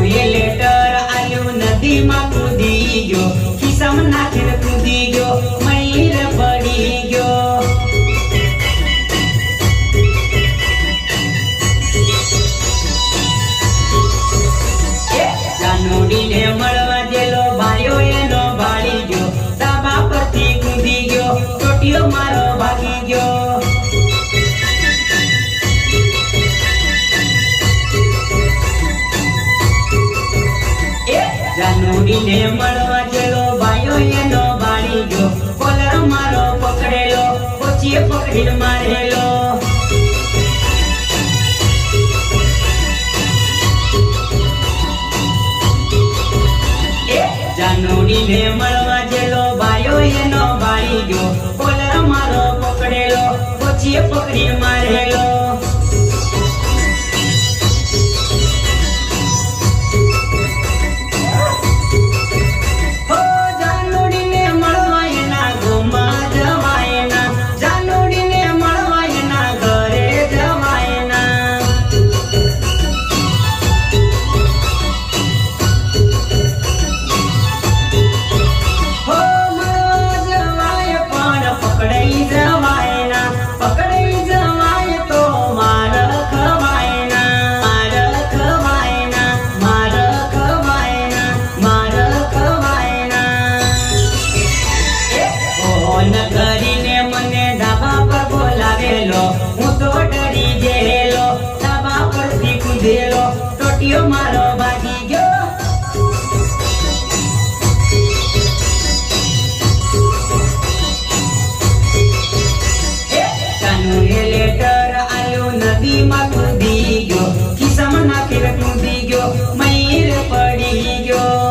જાનુએ letter આલ્યું નદીમાં કૂદી ગયો ખિસ્સામાં નાખીને કૂદી ગયો મયુર પડી ગયો જાનુડીને મળવા જેલો ભાઈઓ એનો ભાળી ગયો ધાબા પરથી કૂદી ગયો ટોટીઓ મારો ભાગી ગયો જાનુડીને મળવા જેલો ભાઈઓ એનો ભાળી ગયો કોલર મારો પકડેલો કોચીએ પકડીને મારેલો જાનુડીને મળવા જેલો ભાઈઓ એનો ભાળી ગયો કોલર મારો પકડેલો કોચીએ પકડીને મારેલો